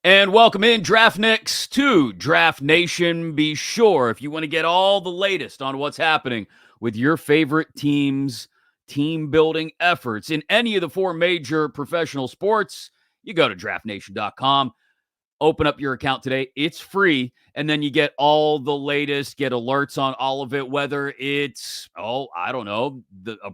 And welcome in, Draftniks, to Draft Nation. Be sure, if you want to get all the latest on what's happening with your favorite team's team-building efforts in any of the four major professional sports, you go to draftnation.com. Open up your account today. It's free, and then you get all the latest, get alerts on all of it, whether it's, a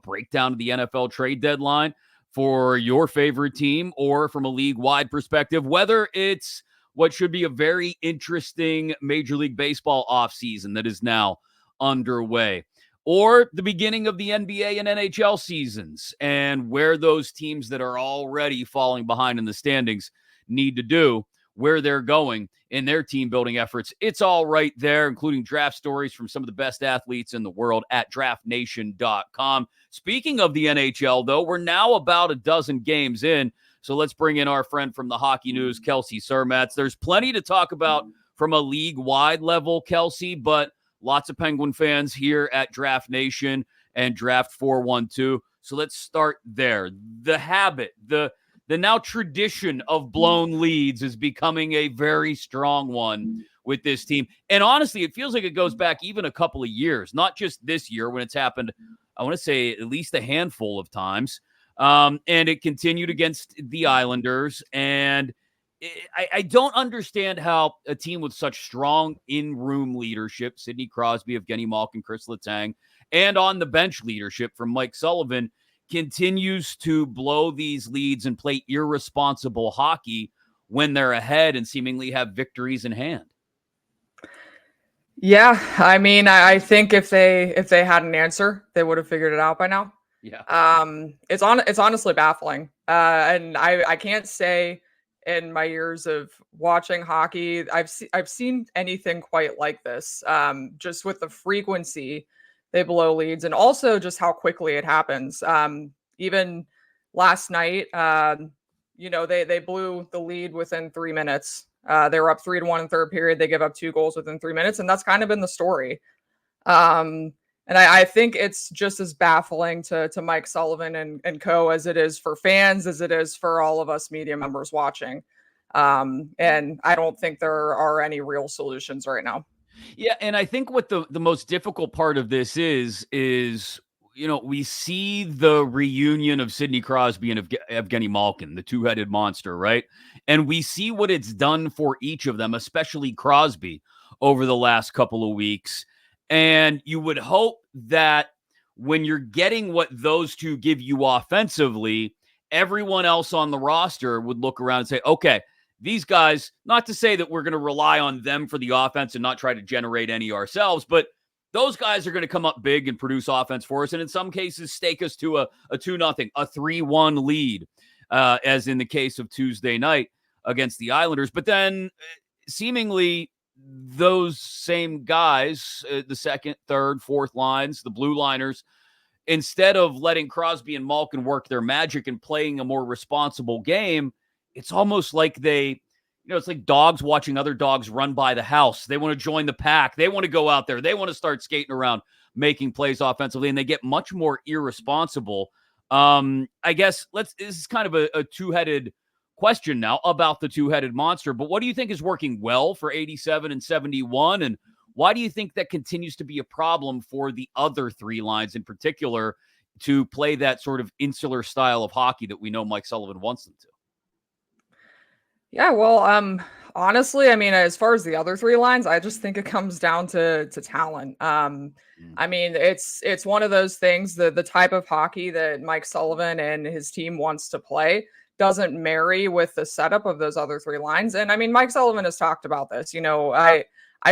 breakdown of the NFL trade deadline for your favorite team or from a league-wide perspective, whether it's what should be a very interesting Major League Baseball offseason that is now underway, or the beginning of the NBA and NHL seasons and where those teams that are already falling behind in the standings need to do, where they're going in their team building efforts. It's all right there, including draft stories from some of the best athletes in the world at draftnation.com. Speaking of the NHL, though, we're now about a dozen games in, so let's bring in our friend from the Hockey News, Kelsey Surmacz. There's plenty to talk about from a league-wide level, Kelsey, but lots of Penguin fans here at Draft Nation and Draft 412. So let's start there. The habit, the now tradition of blown leads is becoming a very strong one with this team. And honestly, it feels like it goes back even a couple of years, not just this year when it's happened, I want to say at least a handful of times. And it continued against the Islanders. And I don't understand how a team with such strong in-room leadership, Sidney Crosby, Evgeny Malkin, Chris Letang, and on the bench leadership from Mike Sullivan, continues to blow these leads and play irresponsible hockey when they're ahead and seemingly have victories in hand. Yeah, I mean, I think if they had an answer, they would have figured it out by now. Yeah. It's honestly baffling. And I can't say in my years of watching hockey, I've seen anything quite like this. Just with the frequency they blow leads, and also just how quickly it happens. Even last night, they blew the lead within 3 minutes. They were up 3-1 in third period. They give up 2 goals within 3 minutes, and that's kind of been the story. And I think it's just as baffling to Mike Sullivan and co as it is for fans, as it is for all of us media members watching. And I don't think there are any real solutions right now. Yeah, and I think what the most difficult part of this is, we see the reunion of Sidney Crosby and Evgeny Malkin, the two-headed monster, right? And we see what it's done for each of them, especially Crosby, over the last couple of weeks. And you would hope that when you're getting what those two give you offensively, everyone else on the roster would look around and say, okay, these guys, not to say that we're going to rely on them for the offense and not try to generate any ourselves, but those guys are going to come up big and produce offense for us, and in some cases stake us to a 2-0, a 3-1 lead, as in the case of Tuesday night against the Islanders. But then seemingly those same guys, the second, third, fourth lines, the blue liners, instead of letting Crosby and Malkin work their magic and playing a more responsible game, it's almost like it's like dogs watching other dogs run by the house. They want to join the pack. They want to go out there. They want to start skating around, making plays offensively, and they get much more irresponsible. I guess this is kind of a two-headed question now about the two-headed monster, but what do you think is working well for 87 and 71, and why do you think that continues to be a problem for the other three lines in particular to play that sort of insular style of hockey that we know Mike Sullivan wants them to? Yeah, well, honestly, I mean, as far as the other 3 lines, I just think it comes down to talent. I mean, it's one of those things that the type of hockey that Mike Sullivan and his team wants to play doesn't marry with the setup of those other 3 lines. And I mean, Mike Sullivan has talked about this. I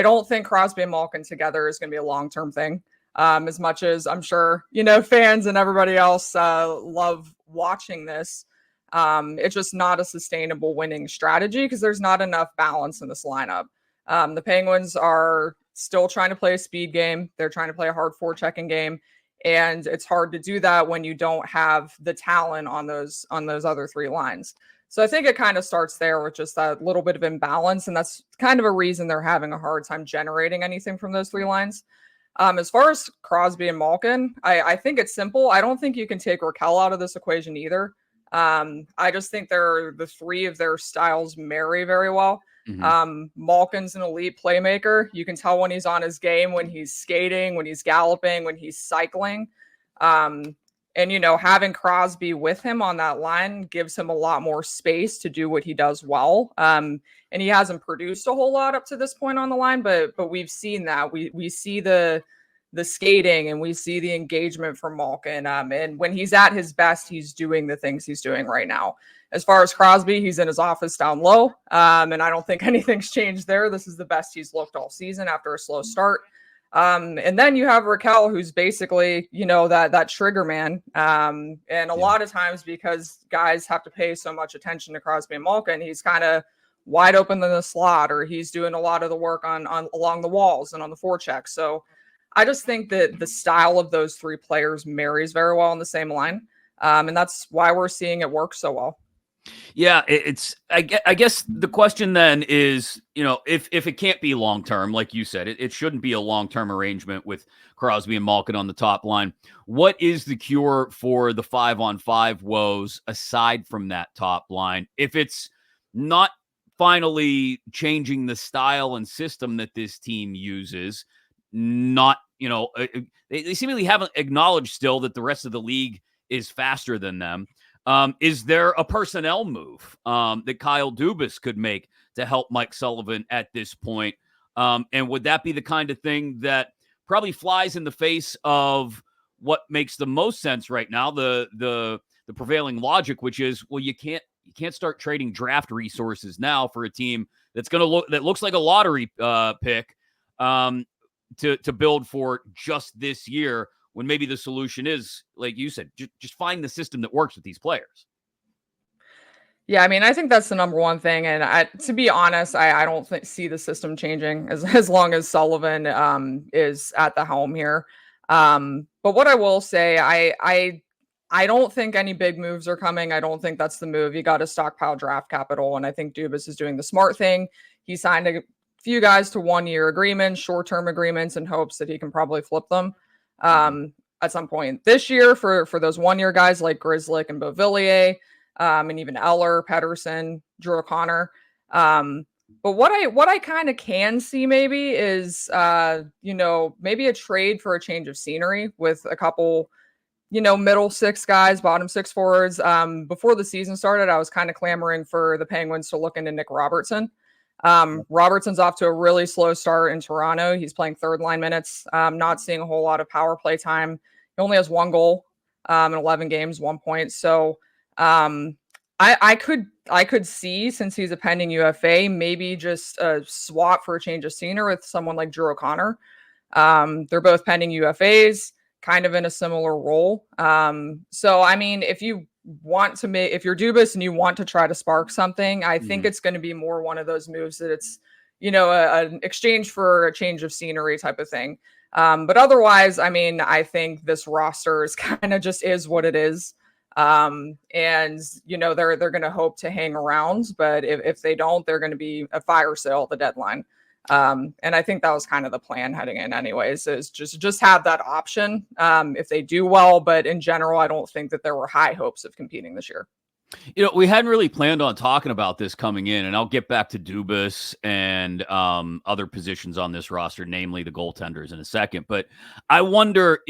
don't think Crosby and Malkin together is going to be a long-term thing. As much as I'm sure, fans and everybody else love watching this. It's just not a sustainable winning strategy because there's not enough balance in this lineup. The Penguins are still trying to play a speed game. They're trying to play a hard forechecking game. And it's hard to do that when you don't have the talent on those other 3 lines. So I think it kind of starts there with just that little bit of imbalance. And that's kind of a reason they're having a hard time generating anything from those 3 lines. As far as Crosby and Malkin, I think it's simple. I don't think you can take Raquel out of this equation either. I just think the three of their styles marry very well. Mm-hmm. Malkin's an elite playmaker. You can tell when he's on his game, when he's skating, when he's galloping, when he's cycling. Um, and, having Crosby with him on that line gives him a lot more space to do what he does well. And he hasn't produced a whole lot up to this point on the line, but we've seen that. We see the skating and we see the engagement from Malkin. And when he's at his best, he's doing the things he's doing right now. As far as Crosby, he's in his office down low. And I don't think anything's changed there. This is the best he's looked all season after a slow start. And then you have Raquel, who's basically, that trigger man. And a lot of times, because guys have to pay so much attention to Crosby and Malkin, he's kind of wide open in the slot, or he's doing a lot of the work on along the walls and on the forecheck. So I just think that the style of those three players marries very well on the same line. And that's why we're seeing it work so well. Yeah, I guess the question then is, if it can't be long-term, like you said, it shouldn't be a long-term arrangement with Crosby and Malkin on the top line. What is the cure for the 5-on-5 woes aside from that top line? If it's not finally changing the style and system that this team uses, not, they seemingly haven't acknowledged still that the rest of the league is faster than them. Is there a personnel move that Kyle Dubas could make to help Mike Sullivan at this point? And would that be the kind of thing that probably flies in the face of what makes the most sense right now, the prevailing logic, which is, well, you can't start trading draft resources now for a team that looks like a lottery pick to build for just this year, when maybe the solution is, like you said, just find the system that works with these players. Yeah, I mean, I think that's the number one thing. And to be honest, I don't see the system changing as long as Sullivan is at the helm here. But what I will say, I don't think any big moves are coming. I don't think that's the move. You got to stockpile draft capital. And I think Dubas is doing the smart thing. He signed a few guys to 1-year agreements, short-term agreements, in hopes that he can probably flip them at some point this year for those 1-year guys like Grzelcyk and Beauvillier, and even Eller, Pettersson, Drew O'Connor. But what I kind of can see maybe is, maybe a trade for a change of scenery with a couple, middle six guys, bottom six forwards. Before the season started, I was kind of clamoring for the Penguins to look into Nick Robertson. Robertson's off to a really slow start in Toronto. He's playing third line minutes, not seeing a whole lot of power play time. He only has 1 goal in 11 games, 1 point. So I could see, since he's a pending UFA, maybe just a swap for a change of scenery with someone like Drew O'Connor. They're both pending UFAs, kind of in a similar role. So I mean, if you're Dubas and you want to try to spark something, I think it's going to be more one of those moves that it's, an exchange for a change of scenery type of thing. But otherwise, I mean, I think this roster is kind of just is what it is. And they're going to hope to hang around, but if they don't, they're going to be a fire sale at the deadline. And I think that was kind of the plan heading in anyways, is just have that option if they do well. But in general, I don't think that there were high hopes of competing this year. We hadn't really planned on talking about this coming in, and I'll get back to Dubas and other positions on this roster, namely the goaltenders, in a second. But I wonder,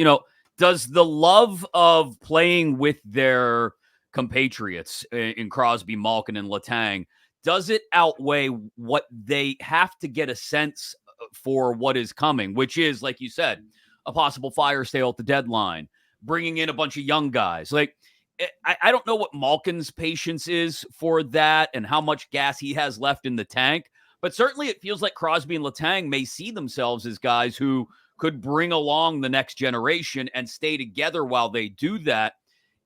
does the love of playing with their compatriots in Crosby, Malkin, and Letang, does it outweigh what they have to get a sense for what is coming, which is, like you said, a possible fire sale at the deadline, bringing in a bunch of young guys? Like, I don't know what Malkin's patience is for that and how much gas he has left in the tank, but certainly it feels like Crosby and Letang may see themselves as guys who could bring along the next generation and stay together while they do that.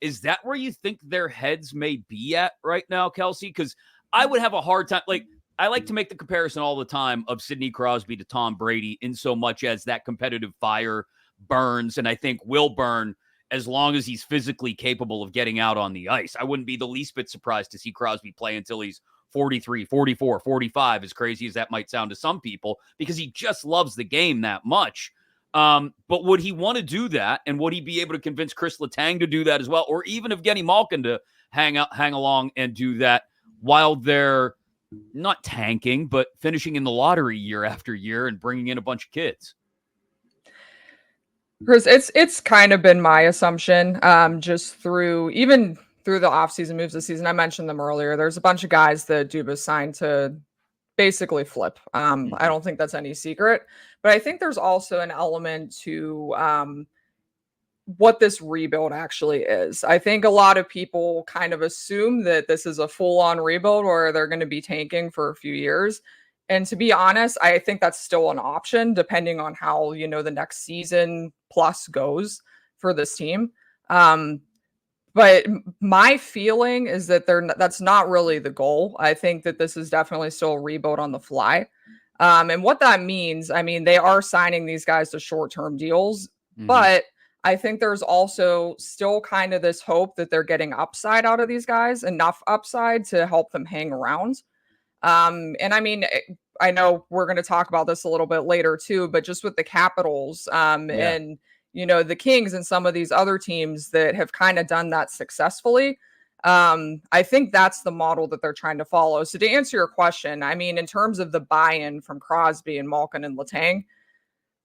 Is that where you think their heads may be at right now, Kelsey? Because I would have a hard time. Like, I like to make the comparison all the time of Sidney Crosby to Tom Brady, in so much as that competitive fire burns, and I think will burn as long as he's physically capable of getting out on the ice. I wouldn't be the least bit surprised to see Crosby play until he's 43, 44, 45, as crazy as that might sound to some people, because he just loves the game that much. But would he want to do that? And would he be able to convince Chris Letang to do that as well? Or even Evgeny Malkin to hang along and do that while they're not tanking, but finishing in the lottery year after year and bringing in a bunch of kids? Chris, it's kind of been my assumption, just even through the offseason moves this season. I mentioned them earlier. There's a bunch of guys that Dubas signed to basically flip. I don't think that's any secret, but I think there's also an element to what this rebuild actually is. I think a lot of people kind of assume that this is a full-on rebuild where they're going to be tanking for a few years. And to be honest, I think that's still an option depending on how, the next season plus goes for this team. But my feeling is that that's not really the goal. I think that this is definitely still a rebuild on the fly. And what that means, I mean, they are signing these guys to short-term deals, but I think there's also still kind of this hope that they're getting upside out of these guys, enough upside to help them hang around. And I mean, I know we're going to talk about this a little bit later too, but just with the Capitals, and the Kings and some of these other teams that have kind of done that successfully. I think that's the model that they're trying to follow. So to answer your question, I mean, in terms of the buy-in from Crosby and Malkin and Letang,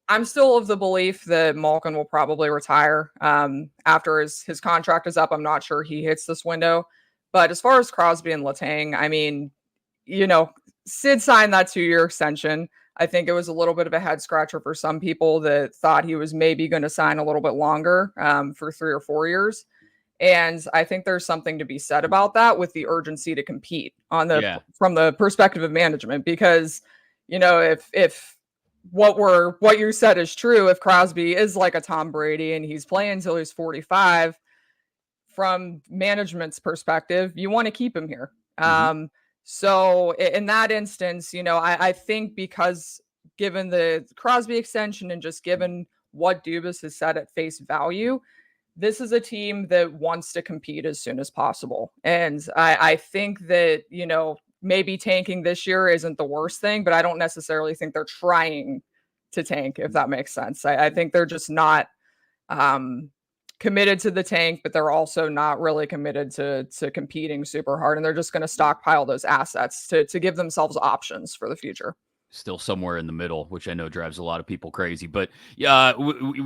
I'm still of the belief that Malkin will probably retire after his contract is up. I'm not sure he hits this window. But as far as Crosby and Letang, I mean, Sid signed that 2-year extension. I think it was a little bit of a head scratcher for some people that thought he was maybe going to sign a little bit longer for 3 or 4 years. And I think there's something to be said about that with the urgency to compete from the perspective of management, because, if what you said is true, if Crosby is like a Tom Brady and he's playing until he's 45, from management's perspective, you want to keep him here. So in that instance, I think because given the Crosby extension and just given what Dubas has said at face value, this is a team that wants to compete as soon as possible. And I think that, maybe tanking this year isn't the worst thing, but I don't necessarily think they're trying to tank, if that makes sense. I think they're just not committed to the tank, but they're also not really committed to competing super hard. And they're just going to stockpile those assets to give themselves options for the future. Still somewhere in the middle, which I know drives a lot of people crazy. But yeah,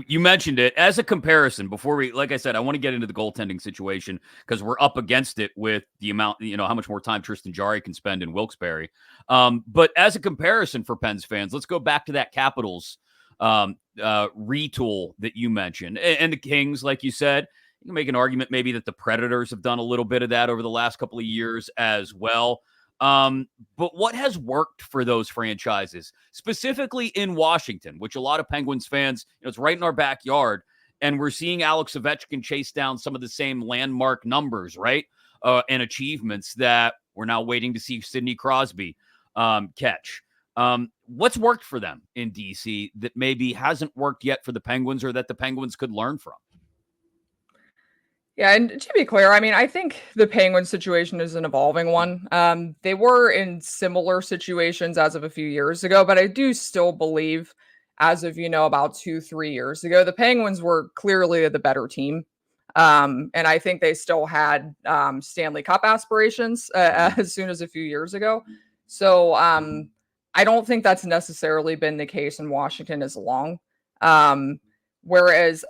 you mentioned it as a comparison before like I said, I want to get into the goaltending situation because we're up against it with the amount, how much more time Tristan Jarry can spend in Wilkes-Barre. But as a comparison for Pens fans, let's go back to that Capitals retool that you mentioned. And the Kings, like you said, you can make an argument maybe that the Predators have done a little bit of that over the last couple of years as well. But what has worked for those franchises, specifically in Washington, which a lot of Penguins fans, it's right in our backyard, and we're seeing Alex Ovechkin chase down some of the same landmark numbers, right? And achievements that we're now waiting to see Sidney Crosby catch. What's worked for them in DC that maybe hasn't worked yet for the Penguins, or that the Penguins could learn from? Yeah, and to be clear, I mean, I think the Penguin situation is an evolving one. They were in similar situations as of a few years ago, but I do still believe, as of, about 2-3 years ago, the Penguins were clearly the better team. And I think they still had Stanley Cup aspirations as soon as a few years ago. So I don't think that's necessarily been the case in Washington as long. Whereas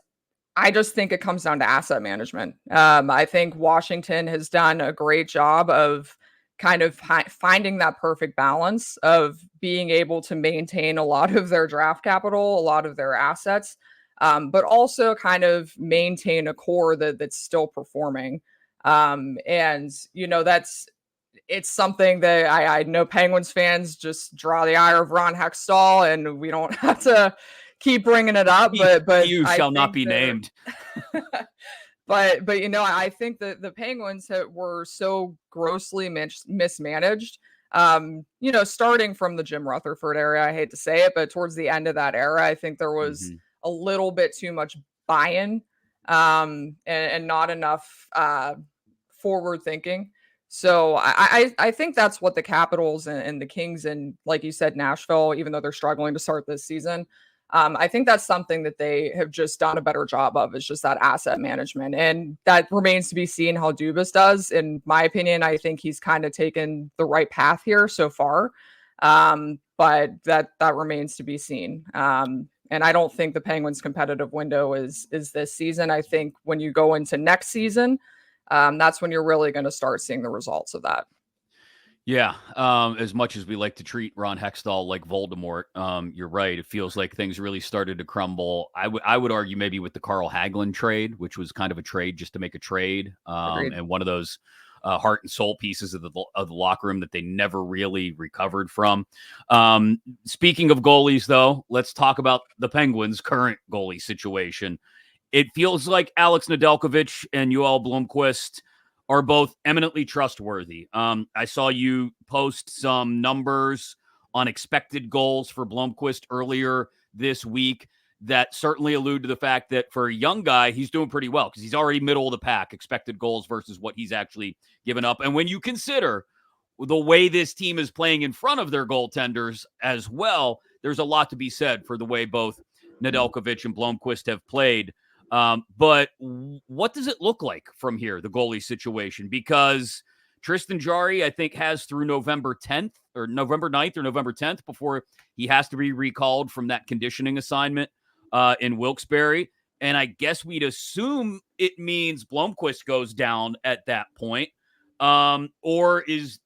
I just think it comes down to asset management. I think Washington has done a great job of kind of finding that perfect balance of being able to maintain a lot of their draft capital, a lot of their assets, but also kind of maintain a core that's still performing. It's something that I know Penguins fans just draw the ire of Ron Hextall, and we don't have to keep bringing it up, but you shall not be named. but I think that the Penguins were so grossly mismanaged. Starting from the Jim Rutherford era, I hate to say it, but towards the end of that era, I think there was a little bit too much buy-in, and not enough forward thinking. So I think that's what the Capitals and the Kings and, like you said, Nashville, even though they're struggling to start this season, I think that's something that they have just done a better job of, is just that asset management. And that remains to be seen how Dubas does. In my opinion, I think he's kind of taken the right path here so far. But that remains to be seen. And I don't think the Penguins' competitive window is this season. I think when you go into next season, that's when you're really going to start seeing the results of that. Yeah, as much as we like to treat Ron Hextall like Voldemort, you're right. It feels like things really started to crumble. I would argue maybe with the Carl Hagelin trade, which was kind of a trade just to make a trade, and one of those heart and soul pieces of the locker room that they never really recovered from. Speaking of goalies, though, let's talk about the Penguins' current goalie situation. It feels like Alex Nedeljkovic and Yoel Blomqvist are both eminently trustworthy. I saw you post some numbers on expected goals for Blomqvist earlier this week that certainly allude to the fact that for a young guy, he's doing pretty well because he's already middle of the pack, expected goals versus what he's actually given up. And when you consider the way this team is playing in front of their goaltenders as well, there's a lot to be said for the way both Nedeljkovic and Blomqvist have played. But what does it look like from here, the goalie situation? Because Tristan Jarry, I think, has through November 10th or November 9th or November 10th before he has to be recalled from that conditioning assignment in Wilkes-Barre. And I guess we'd assume it means Blomqvist goes down at that point. Or is,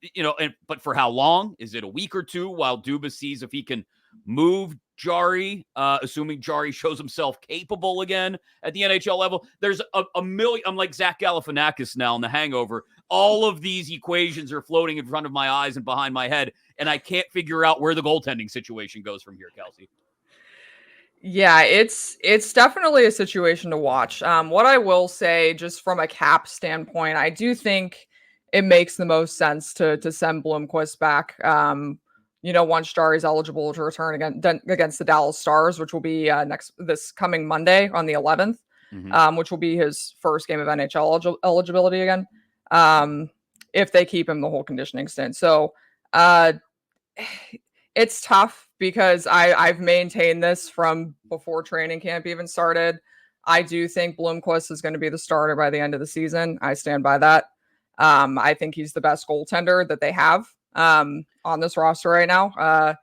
but for how long? Is it a week or two while Dubas sees if he can move Jarry, assuming Jarry shows himself capable again at the NHL level? There's a million. I'm like Zach Galifianakis now in The Hangover. All of these equations are floating in front of my eyes and behind my head, and I can't figure out where the goaltending situation goes from here, Kelsey. Yeah, it's definitely a situation to watch. What I will say, just from a cap standpoint, I do think it makes the most sense to send Blomqvist back. Once Jarry is eligible to return against the Dallas Stars, which will be this coming Monday on the 11th, which will be his first game of NHL eligibility again, if they keep him the whole conditioning stint. So it's tough because I've maintained this from before training camp even started. I do think Blomqvist is going to be the starter by the end of the season. I stand by that. I think he's the best goaltender that they have on this roster right now.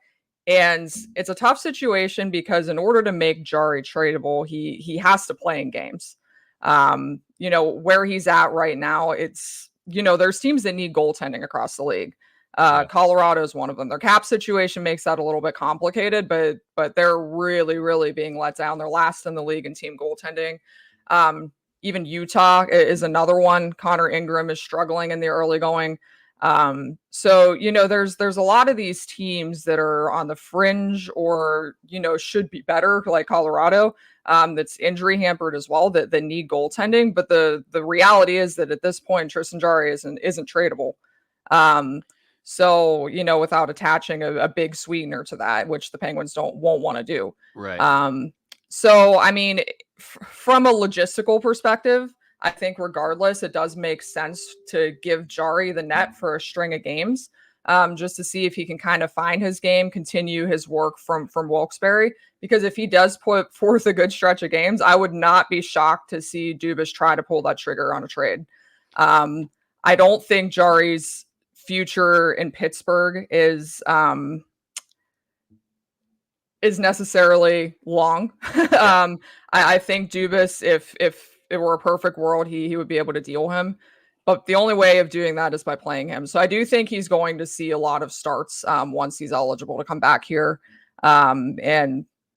And it's a tough situation because in order to make Jarry tradable, he has to play in games. Where he's at right now, it's, there's teams that need goaltending across the league. Colorado is one of them. Their cap situation makes that a little bit complicated, but they're really, really being let down. They're last in the league in team goaltending. Even Utah is another one. Connor Ingram is struggling in the early going. So there's a lot of these teams that are on the fringe or, should be better, like Colorado, that's injury hampered as well, that need goaltending. But the reality is that at this point, Tristan Jarry isn't tradable. So, without attaching a big sweetener to that, which the Penguins won't want to do. Right. So, I mean, from a logistical perspective, I think regardless, it does make sense to give Jarry the net for a string of games, just to see if he can kind of find his game, continue his work from Wilkes-Barre. Because if he does put forth a good stretch of games, I would not be shocked to see Dubas try to pull that trigger on a trade. I don't think Jarry's future in Pittsburgh is necessarily long. I think Dubas, if it were a perfect world, he would be able to deal him. But the only way of doing that is by playing him. So I do think he's going to see a lot of starts once he's eligible to come back here. And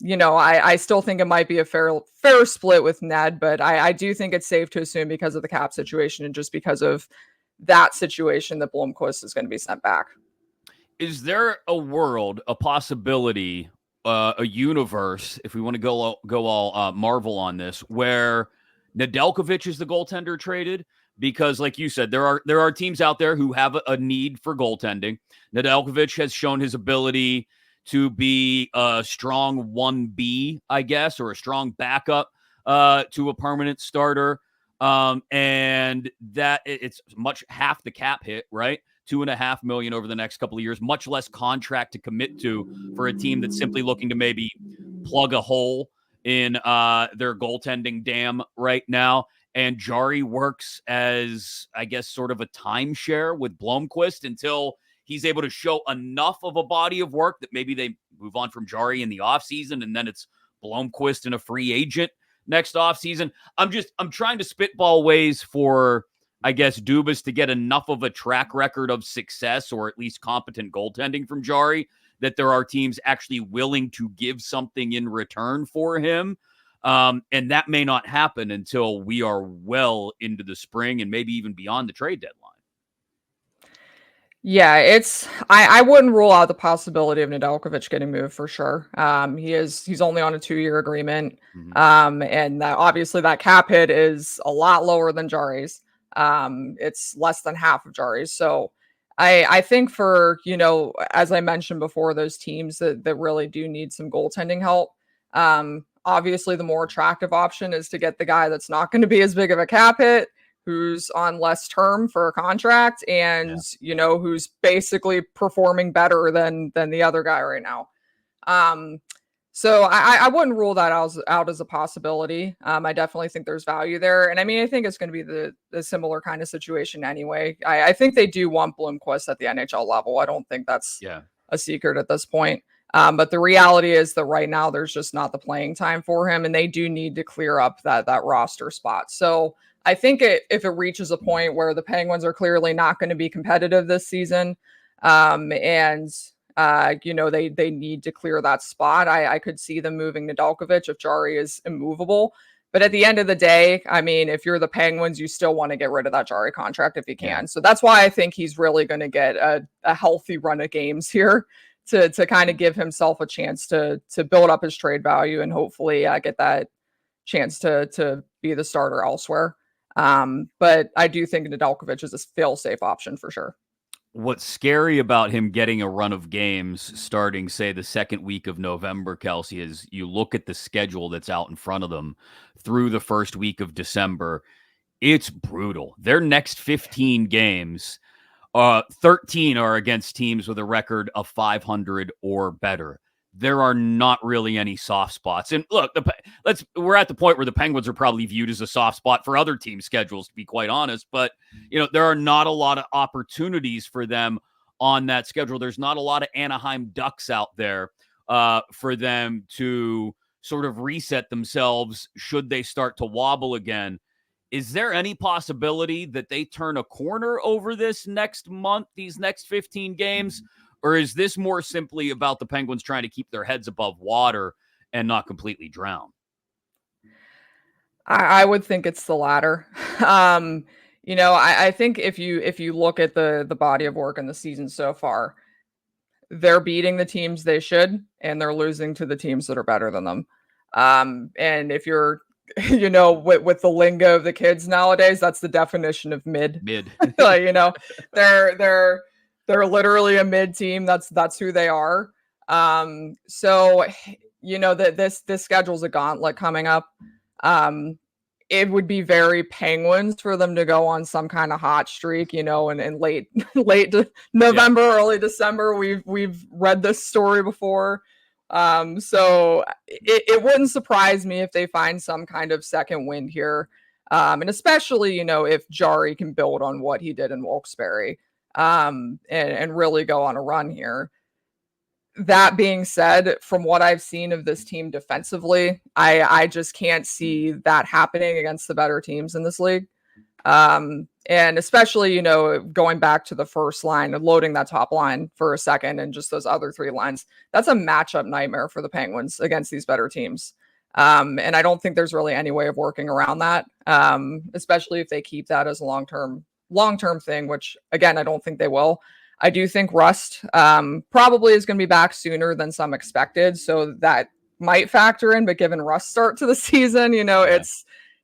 I still think it might be a fair split with Ned, but I do think it's safe to assume because of the cap situation and just because of that situation that Blomqvist is going to be sent back. Is there a world, a possibility, a universe, if we want to go all Marvel on this, where Nedeljkovic is the goaltender traded? Because, like you said, there are teams out there who have a need for goaltending. Nedeljkovic has shown his ability to be a strong 1B, I guess, or a strong backup to a permanent starter. And that it's half the cap hit, right? $2.5 million over the next couple of years, much less contract to commit to for a team that's simply looking to maybe plug a hole in their goaltending dam right now. And Jari works as, I guess, sort of a timeshare with Blomqvist until he's able to show enough of a body of work that maybe they move on from Jari in the offseason, and then it's Blomqvist and a free agent next offseason. I'm trying to spitball ways for, I guess, Dubas to get enough of a track record of success or at least competent goaltending from Jari that there are teams actually willing to give something in return for him. And that may not happen until we are well into the spring and maybe even beyond the trade deadline. Yeah, I wouldn't rule out the possibility of Nedeljkovic getting moved for sure. He's only on a 2-year agreement. And obviously that cap hit is a lot lower than Jari's. It's less than half of Jari's. So I think for, as I mentioned before, those teams that really do need some goaltending help, obviously the more attractive option is to get the guy that's not going to be as big of a cap hit, who's on less term for a contract, and who's basically performing better than the other guy right now. So I wouldn't rule that out as a possibility. I definitely think there's value there. And I mean, I think it's going to be the similar kind of situation anyway. I think they do want Blomqvist at the NHL level. I don't think that's a secret at this point. But the reality is that right now there's just not the playing time for him, and they do need to clear up that roster spot. So I think if it reaches a point where the Penguins are clearly not going to be competitive this season, and they need to clear that spot, I could see them moving Nedeljkovic if Jari is immovable. But at the end of the day, I mean, if you're the Penguins, you still want to get rid of that Jari contract if you can. Yeah. So that's why I think he's really going to get a healthy run of games here to kind of give himself a chance to build up his trade value and hopefully get that chance to be the starter elsewhere. But I do think Nedeljkovic is a fail-safe option for sure. What's scary about him getting a run of games starting, say, the second week of November, Kelsey, is you look at the schedule that's out in front of them through the first week of December. It's brutal. Their next 15 games, 13 are against teams with a record of 500 or better. There are not really any soft spots. And look, we're at the point where the Penguins are probably viewed as a soft spot for other team schedules, to be quite honest. But, there are not a lot of opportunities for them on that schedule. There's not a lot of Anaheim Ducks out there for them to sort of reset themselves should they start to wobble again. Is there any possibility that they turn a corner over this next month, these next 15 games? Or is this more simply about the Penguins trying to keep their heads above water and not completely drown? I would think it's the latter. I think if you look at the body of work in the season so far, they're beating the teams they should, and they're losing to the teams that are better than them. And if you're, with the lingo of the kids nowadays, that's the definition of mid. They're literally a mid team. That's who they are. So this schedule's a gauntlet coming up. It would be very Penguins for them to go on some kind of hot streak, in late November, early December. We've read this story before. So it wouldn't surprise me if they find some kind of second wind here. And especially, if Jari can build on what he did in Wilkes-Barre. And really go on a run here. That being said, from what I've seen of this team defensively, I just can't see that happening against the better teams in this league. And especially, going back to the first line and loading that top line for a second and just those other three lines, that's a matchup nightmare for the Penguins against these better teams. And I don't think there's really any way of working around that, especially if they keep that as a long-term thing, which again, I don't think they will. I do think Rust probably is going to be back sooner than some expected. So that might factor in, but given Rust's start to the season,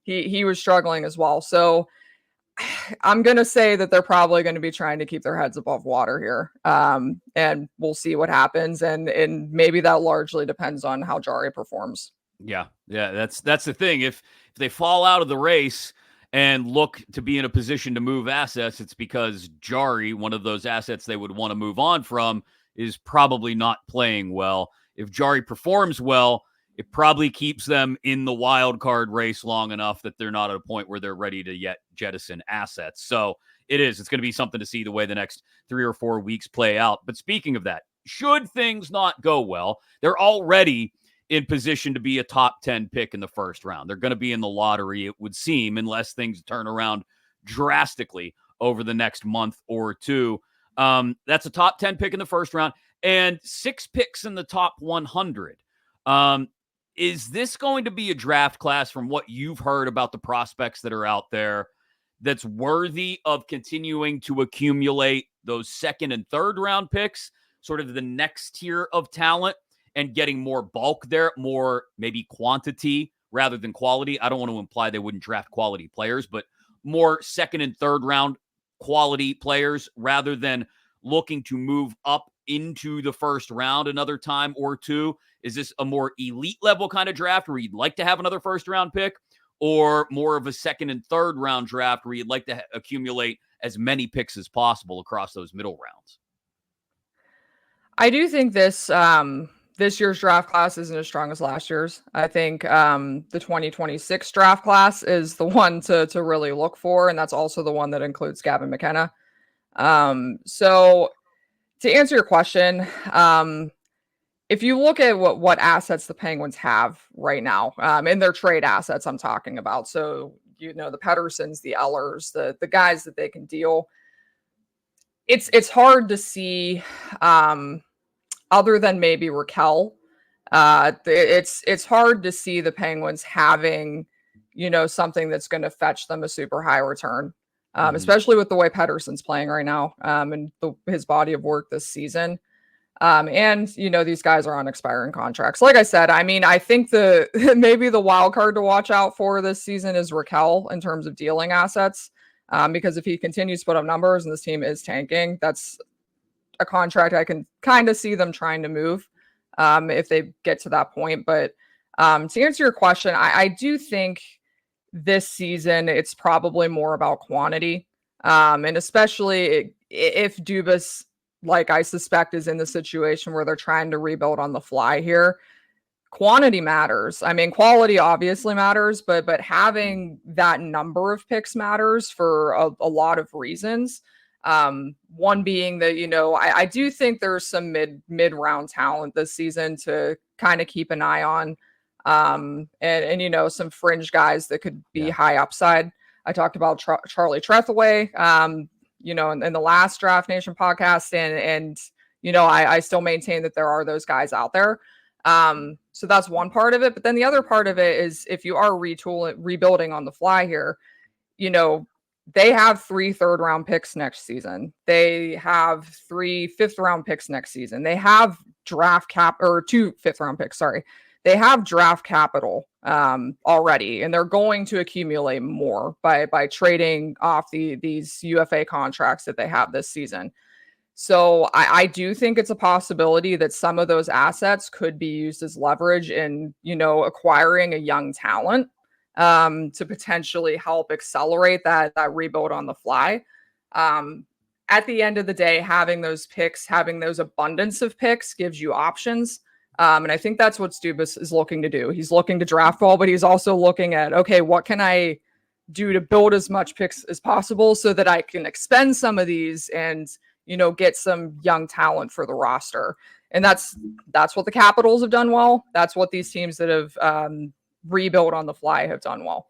he was struggling as well. So I'm going to say that they're probably going to be trying to keep their heads above water here. And we'll see what happens. And maybe that largely depends on how Jari performs. Yeah. That's the thing. If they fall out of the race and look to be in a position to move assets, it's because Jari, one of those assets they would want to move on from, is probably not playing well. If Jari performs well, it probably keeps them in the wild card race long enough that they're not at a point where they're ready to yet jettison assets. So it's going to be something to see the way the next 3 or 4 weeks play out. But speaking of that, should things not go well, they're already in position to be a top 10 pick in the first round. They're going to be in the lottery, it would seem, unless things turn around drastically over the next month or two. That's a top 10 pick in the first round and 6 picks in the top 100. Is this going to be a draft class, from what you've heard about the prospects that are out there, that's worthy of continuing to accumulate those second and third round picks, sort of the next tier of talent, and getting more bulk there, more maybe quantity rather than quality? I don't want to imply they wouldn't draft quality players, but more second and third round quality players rather than looking to move up into the first round another time or two. Is this a more elite level kind of draft where you'd like to have another first round pick, or more of a second and third round draft where you'd like to accumulate as many picks as possible across those middle rounds? I do think this year's draft class isn't as strong as last year's. I think the 2026 draft class is the one to really look for, and that's also the one that includes Gavin McKenna. So to answer your question, if you look at what assets the Penguins have right now, in their trade assets I'm talking about, so the Petterssons, the Ellers, the guys that they can deal, it's hard to see, other than maybe Raquel, it's hard to see the Penguins having, something that's going to fetch them a super high return, especially with the way Pettersson's playing right now, and his body of work this season. And these guys are on expiring contracts. Like I said, I mean, I think maybe the wild card to watch out for this season is Raquel in terms of dealing assets, because if he continues to put up numbers and this team is tanking, that's a contract I can kind of see them trying to move, if they get to that point. But to answer your question, I do think this season it's probably more about quantity, and especially if Dubas, like I suspect, is in the situation where they're trying to rebuild on the fly here. Quantity matters. I mean, quality obviously matters, but having that number of picks matters for a lot of reasons. One being that, I do think there's some mid-round talent this season to kind of keep an eye on. And some fringe guys that could be high upside. I talked about Charlie Trethewey, in the last Draft Nation podcast, and I still maintain that there are those guys out there. So that's one part of it. But then the other part of it is, if you are rebuilding on the fly here, they have 3 third-round picks next season. They have 3 fifth-round picks next season. They have 2 fifth-round picks. Sorry, they have draft capital already, and they're going to accumulate more by trading off these UFA contracts that they have this season. So I do think it's a possibility that some of those assets could be used as leverage in, acquiring a young talent, to potentially help accelerate that rebuild on the fly. At the end of the day, having those picks, having those abundance of picks gives you options. And I think that's what Dubas is looking to do. He's looking to draft well, but he's also looking at, okay, what can I do to build as much picks as possible so that I can expend some of these and, get some young talent for the roster. And that's what the Capitals have done well. That's what these teams that have rebuilt on the fly have done well.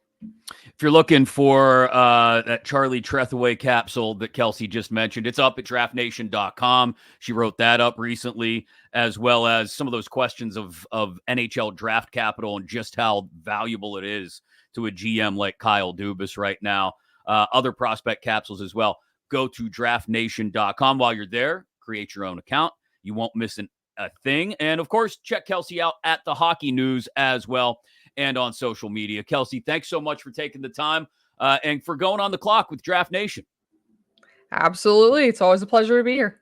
If you're looking for that Charlie Trethewey capsule that Kelsey just mentioned, it's up at draftnation.com. She wrote that up recently, as well as some of those questions of NHL draft capital and just how valuable it is to a GM like Kyle Dubas right now. Other prospect capsules as well. Go to draftnation.com. While you're there, create your own account. You won't miss a thing. And of course, check Kelsey out at the Hockey News as well, and on social media. Kelsey, thanks so much for taking the time and for going on the clock with Draft Nation. Absolutely. It's always a pleasure to be here.